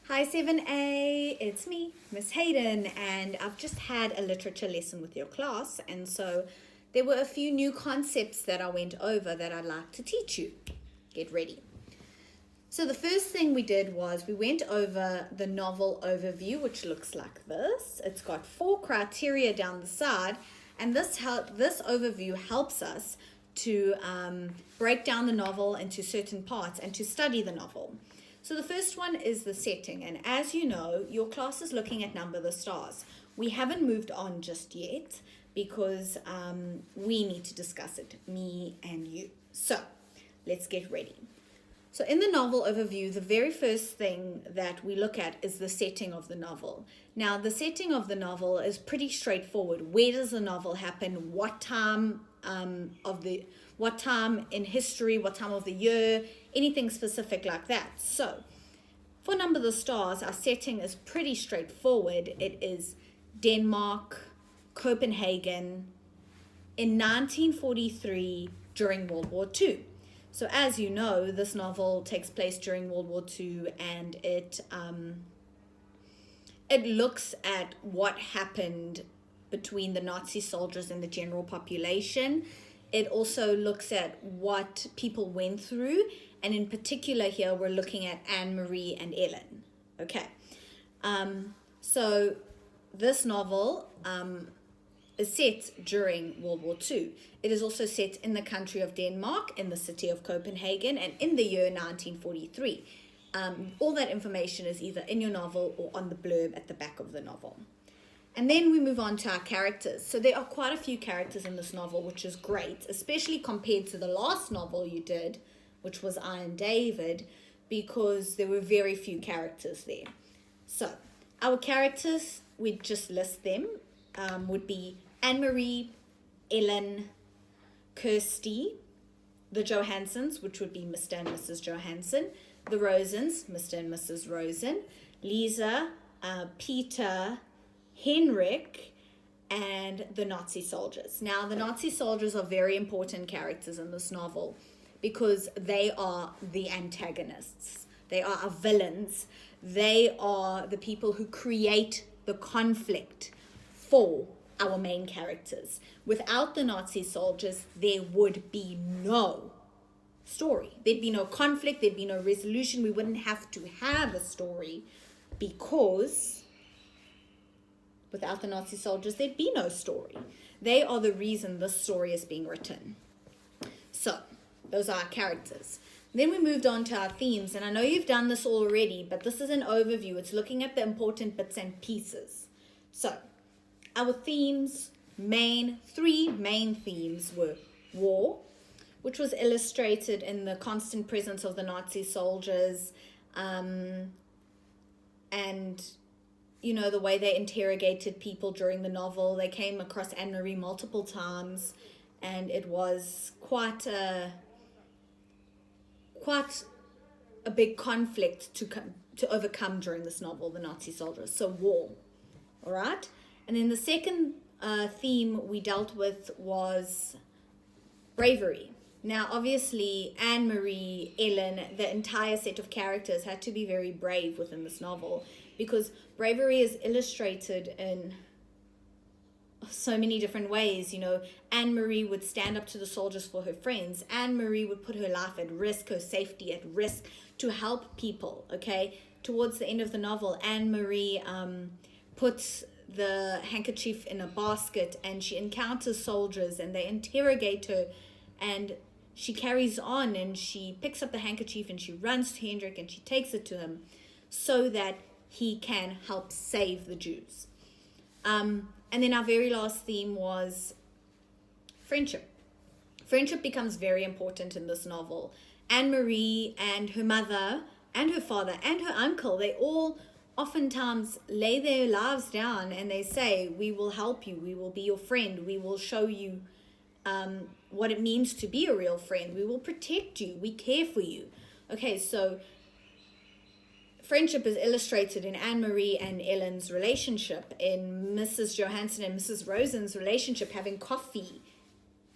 Hi 7A, it's me, Miss Hayden, and I've just had a literature lesson with your class, and so there were a few new concepts that I went over that I'd like to teach you. Get ready. So the first thing we did was we went over the novel overview, which looks like this. It's got 4 criteria down the side, and this overview helps us to break down the novel into certain parts and to study the novel. So the first one is the setting, and as you know, your class is looking at Number the Stars. We haven't moved on just yet because we need to discuss it, me and you. So let's get ready. So in the novel overview, the very first thing that we look at is the setting of the novel. Now, the setting of the novel is pretty straightforward. Where does the novel happen? What time what time in history, what time of the year, anything specific like that. So for Number the Stars, our setting is pretty straightforward. It is Denmark, Copenhagen, in 1943 during World War II. So as you know, this novel takes place during World War II, and it looks at what happened between the Nazi soldiers and the general population. It also looks at what people went through, and in particular here we're looking at Anne-Marie and Ellen. Okay, so this novel is set during World War II. It is also set in the country of Denmark, in the city of Copenhagen, and in the year 1943. All that information is either in your novel or on the blurb at the back of the novel. And then we move on to our characters. So there are quite a few characters in this novel, which is great, especially compared to the last novel you did, which was Iron David, because there were very few characters there. So our characters, we just list them, would be Anne-Marie, Ellen, Kirsty, the Johansons, which would be Mr. and Mrs. Johansson, the Rosens, Mr. and Mrs. Rosen, Lisa, Peter, Henrik, and the Nazi soldiers. Now, the Nazi soldiers are very important characters in this novel because they are the antagonists. They are our villains. They are the people who create the conflict for our main characters. Without the Nazi soldiers, there would be no story. There'd be no conflict. There'd be no resolution. We wouldn't have to have a story because without the Nazi soldiers, there'd be no story. They are the reason this story is being written. So, those are our characters. Then we moved on to our themes, and I know you've done this already, but this is an overview. It's looking at the important bits and pieces. So, our themes, three main themes were war, which was illustrated in the constant presence of the Nazi soldiers, and you know, the way they interrogated people during the novel. They came across Anne-Marie multiple times, and it was quite a big conflict to overcome during this novel, the Nazi soldiers. So war, all right? And then the second theme we dealt with was bravery. Now, obviously, Anne-Marie, Ellen, the entire set of characters had to be very brave within this novel because bravery is illustrated in so many different ways. You know, Anne-Marie would stand up to the soldiers for her friends. Anne-Marie would put her life at risk, her safety at risk to help people, okay? Towards the end of the novel, Anne-Marie puts the handkerchief in a basket and she encounters soldiers and they interrogate her, and she carries on and she picks up the handkerchief and she runs to Hendrik and she takes it to him so that he can help save the Jews. And then our very last theme was friendship. Friendship becomes very important in this novel. Anne-Marie and her mother and her father and her uncle, they all oftentimes lay their lives down and they say, we will help you, we will be your friend, we will show you what it means to be a real friend, we will protect you, we care for you. Okay, so friendship is illustrated in Anne-Marie and Ellen's relationship, in Mrs. Johansson and Mrs. Rosen's relationship, having coffee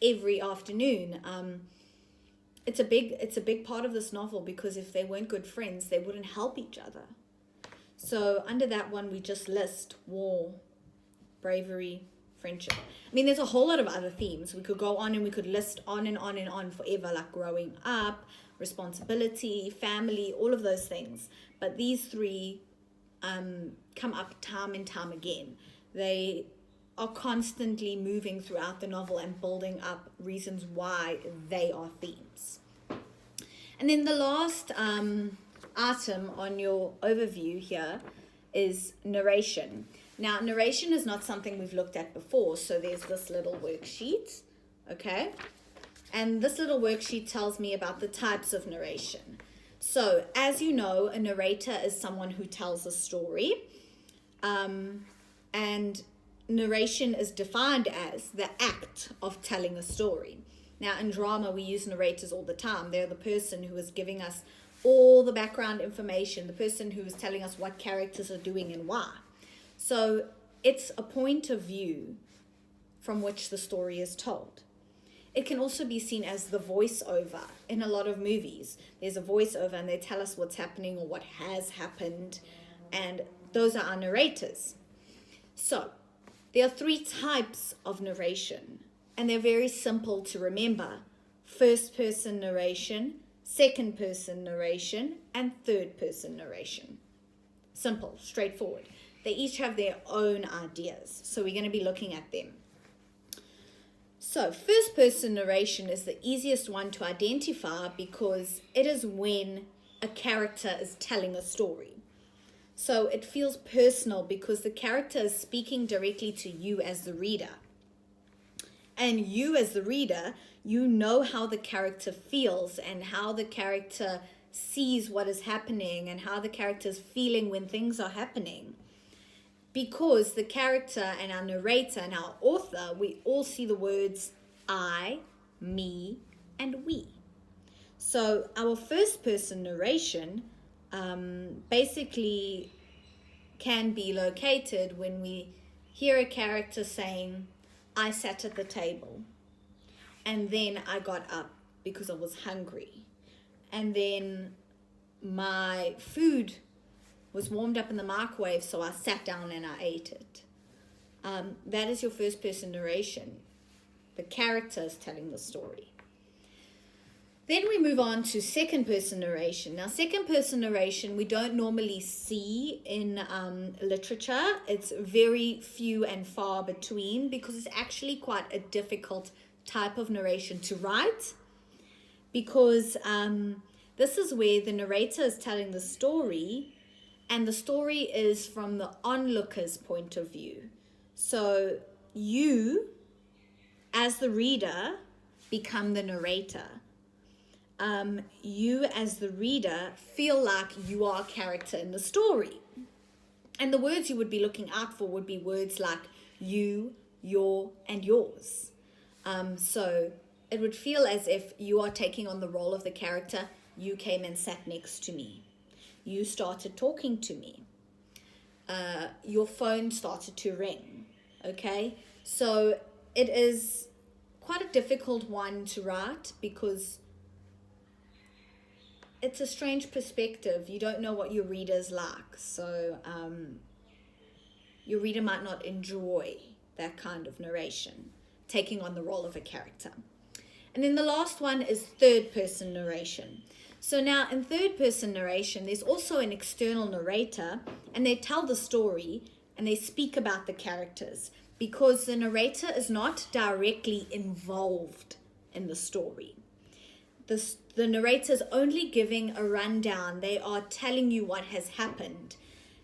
every afternoon. It's a big part of this novel because if they weren't good friends, they wouldn't help each other. So under that one, we just list war, bravery, friendship. I mean, there's a whole lot of other themes. We could go on and we could list on and on and on forever, like growing up, responsibility, family, all of those things. But these three come up time and time again. They are constantly moving throughout the novel and building up reasons why they are themes. And then the last item on your overview here is narration. Now, narration is not something we've looked at before, so there's this little worksheet, okay? And this little worksheet tells me about the types of narration. So, as you know, a narrator is someone who tells a story, and narration is defined as the act of telling a story. Now, in drama, we use narrators all the time. They're the person who is giving us all the background information, the person who is telling us what characters are doing and why. So it's a point of view from which the story is told. It can also be seen as the voiceover. In a lot of movies, there's a voiceover and they tell us what's happening or what has happened, and those are our narrators. So there are three types of narration, and they're very simple to remember: first person narration, second person narration, and third person narration. Simple, straightforward. They each have their own ideas, so we're going to be looking at them. So first person narration is the easiest one to identify because it is when a character is telling a story. So it feels personal because the character is speaking directly to you as the reader. And you as the reader, you know how the character feels and how the character sees what is happening and how the character is feeling when things are happening. Because the character and our narrator and our author, we all see the words I, me, and we. So our first person narration basically can be located when we hear a character saying, I sat at the table and then I got up because I was hungry, and then my food was warmed up in the microwave, so I sat down and I ate it. That is your first person narration. The character is telling the story. Then we move on to second person narration. Now, second person narration we don't normally see in literature. It's very few and far between because it's actually quite a difficult type of narration to write, because this is where the narrator is telling the story and the story is from the onlooker's point of view. So you, as the reader, become the narrator. You, as the reader, feel like you are a character in the story. And the words you would be looking out for would be words like you, your, and yours. So it would feel as if you are taking on the role of the character. You came and sat next to me. You started talking to me. Your phone started to ring. Okay? So it is quite a difficult one to write because it's a strange perspective. You don't know what your reader's like. So your reader might not enjoy that kind of narration, taking on the role of a character. And then the last one is third person narration. So now in third person narration, there's also an external narrator, and they tell the story and they speak about the characters because the narrator is not directly involved in the story. The narrator is only giving a rundown. They are telling you what has happened.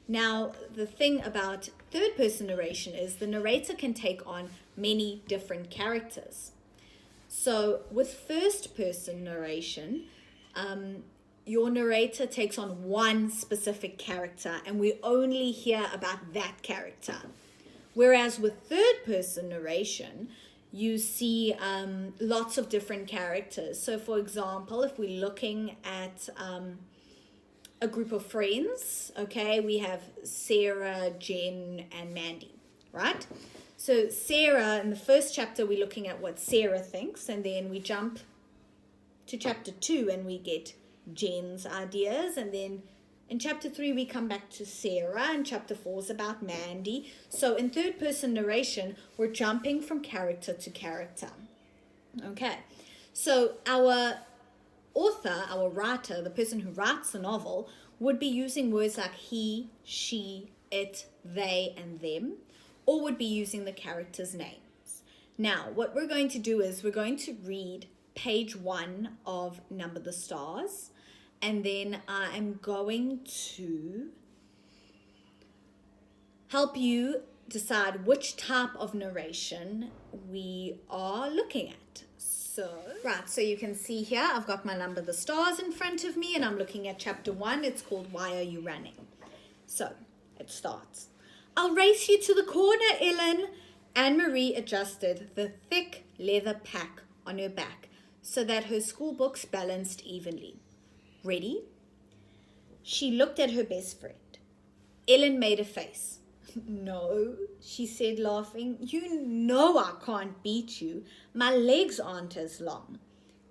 Now, the thing about third person narration is the narrator can take on many different characters. So with first person narration, your narrator takes on one specific character and we only hear about that character. Whereas with third person narration, you see lots of different characters. So for example, if we're looking at a group of friends, okay, we have Sarah, Jen, and Mandy, right? So Sarah, in the first chapter, we're looking at what Sarah thinks, and then we jump to chapter 2 and we get Jen's ideas, and then In chapter 3, we come back to Sarah, and chapter 4 is about Mandy. So in third person narration, we're jumping from character to character. Okay, so our author, our writer, the person who writes the novel, would be using words like he, she, it, they, and them, or would be using the characters' names. Now, what we're going to do is we're going to read page 1 of Number the Stars, and then I am going to help you decide which type of narration we are looking at. So you can see here, I've got my Number the Stars in front of me, and I'm looking at chapter 1. It's called Why Are You Running? So it starts. I'll race you to the corner, Ellen. Anne-Marie adjusted the thick leather pack on her back so that her school books balanced evenly. Ready? She looked at her best friend. Ellen made a face. No, she said, laughing. You know I can't beat you. My legs aren't as long.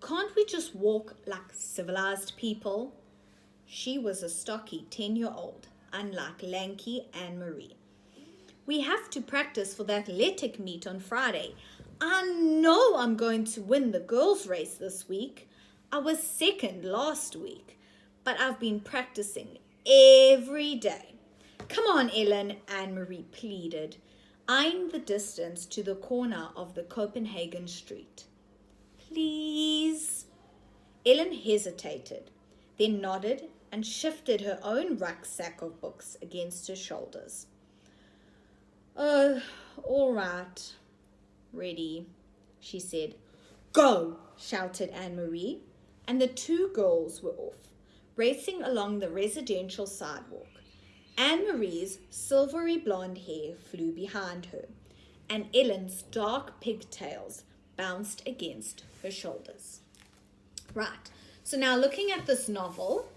Can't we just walk like civilized people? She was a stocky 10-year-old, unlike lanky Anne-Marie. We have to practice for the athletic meet on Friday. I know I'm going to win the girls' race this week. I was second last week, but I've been practicing every day. Come on, Ellen, Anne-Marie pleaded, eyeing the distance to the corner of the Copenhagen street. Please. Ellen hesitated, then nodded and shifted her own rucksack of books against her shoulders. Oh, all right. Ready, she said. Go, shouted Anne-Marie, and the two girls were off, racing along the residential sidewalk. Anne-Marie's silvery blonde hair flew behind her, and Ellen's dark pigtails bounced against her shoulders. Right, so now looking at this novel,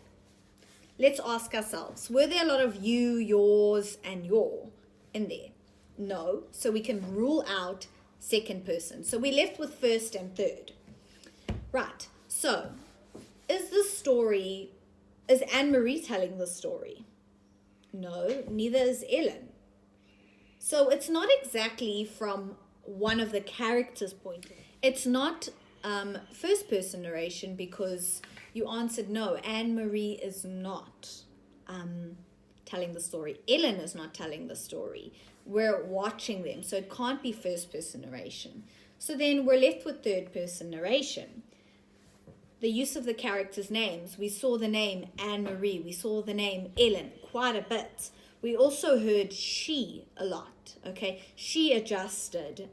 let's ask ourselves, were there a lot of you, yours, and your in there? No, so we can rule out second person. So we're left with first and third. Right, so is Anne-Marie telling the story? No, neither is Ellen. So it's not exactly from one of the characters' point of view. It's not first person narration because you answered no. Anne-Marie is not telling the story. Ellen is not telling the story. We're watching them, so it can't be first person narration. So then we're left with third person narration. The use of the characters' names. We saw the name Anne-Marie. We saw the name Ellen quite a bit. We also heard she a lot, okay? She adjusted.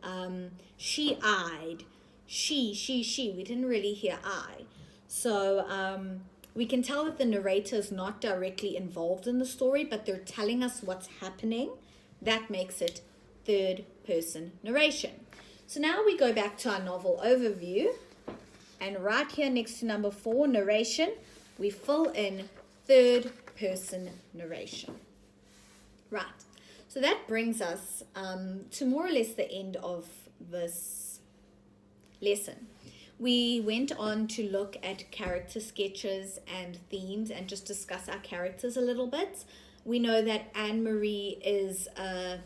She eyed. She. We didn't really hear I. So we can tell that the narrator is not directly involved in the story, but they're telling us what's happening. That makes it third person narration. So now we go back to our novel overview. And right here next to number 4, narration, we fill in third person narration. Right. So that brings us to more or less the end of this lesson. We went on to look at character sketches and themes and just discuss our characters a little bit. We know that Anne-Marie is a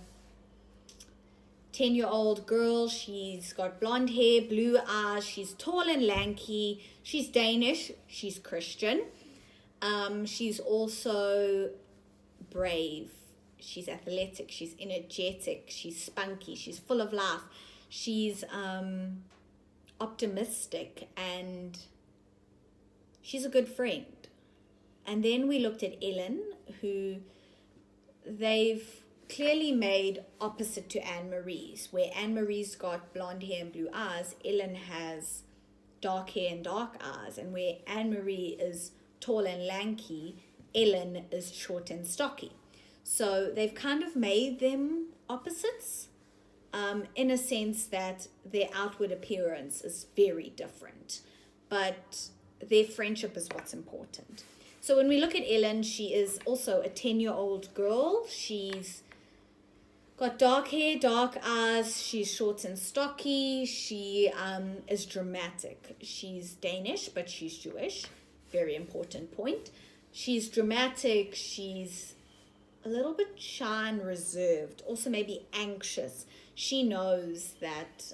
10-year-old girl. She's got blonde hair, blue eyes. She's tall and lanky. She's Danish. She's Christian. She's also brave. She's athletic. She's energetic. She's spunky. She's full of life. She's optimistic, and she's a good friend. And then we looked at Ellen, who they've clearly made opposite to Anne-Marie's, where Anne-Marie's got blonde hair and blue eyes, Ellen has dark hair and dark eyes, and where Anne-Marie is tall and lanky, Ellen is short and stocky. So they've kind of made them opposites, in a sense that their outward appearance is very different, but their friendship is what's important. So when we look at Ellen, she is also a 10-year-old girl. She's got dark hair, dark eyes. She's short and stocky. She is dramatic. She's Danish, but she's Jewish. Very important point. she's dramatic, she's a little bit shy and reserved, also maybe anxious. She knows that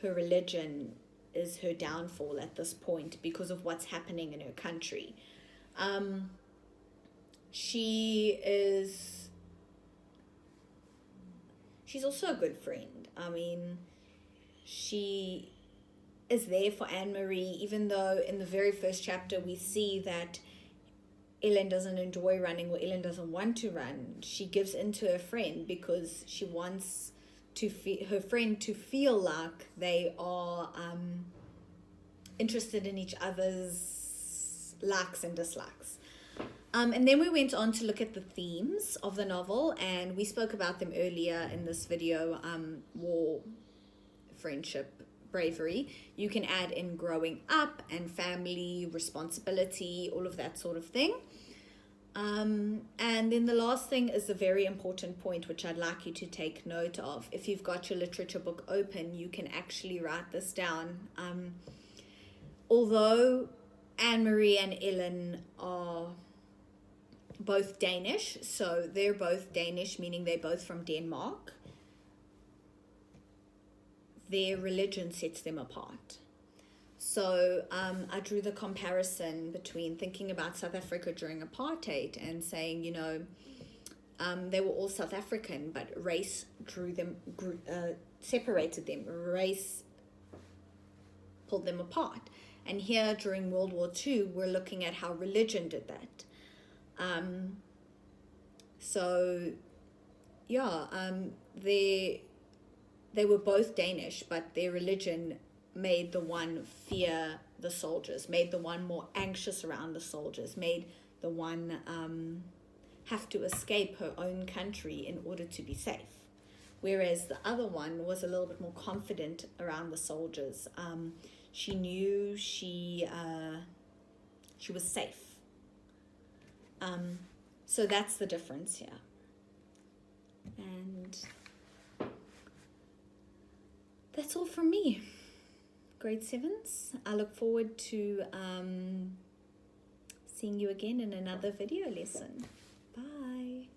her religion is her downfall at this point because of what's happening in her country. She's also a good friend. I mean, she is there for Anne-Marie, even though in the very first chapter we see that Ellen doesn't enjoy running, or Ellen doesn't want to run. She gives in to her friend because she wants her friend to feel like they are interested in each other's likes and dislikes. And then we went on to look at the themes of the novel, and we spoke about them earlier in this video. War, friendship, bravery. You can add in growing up and family, responsibility, all of that sort of thing. And then the last thing is a very important point, which I'd like you to take note of. If you've got your literature book open, you can actually write this down. Although Anne-Marie and Ellen are both Danish, so they're both Danish, meaning they're both from Denmark, their religion sets them apart. So I drew the comparison between thinking about South Africa during apartheid and saying, you know, they were all South African, but race separated them. Race pulled them apart. And here during World War II, we're looking at how religion did that. They were both Danish, but their religion made the one fear the soldiers, made the one more anxious around the soldiers, made the one have to escape her own country in order to be safe. Whereas the other one was a little bit more confident around the soldiers. She knew she was safe. So that's the difference here. And that's all from me. Grade 7s. I look forward to seeing you again in another video lesson. Bye.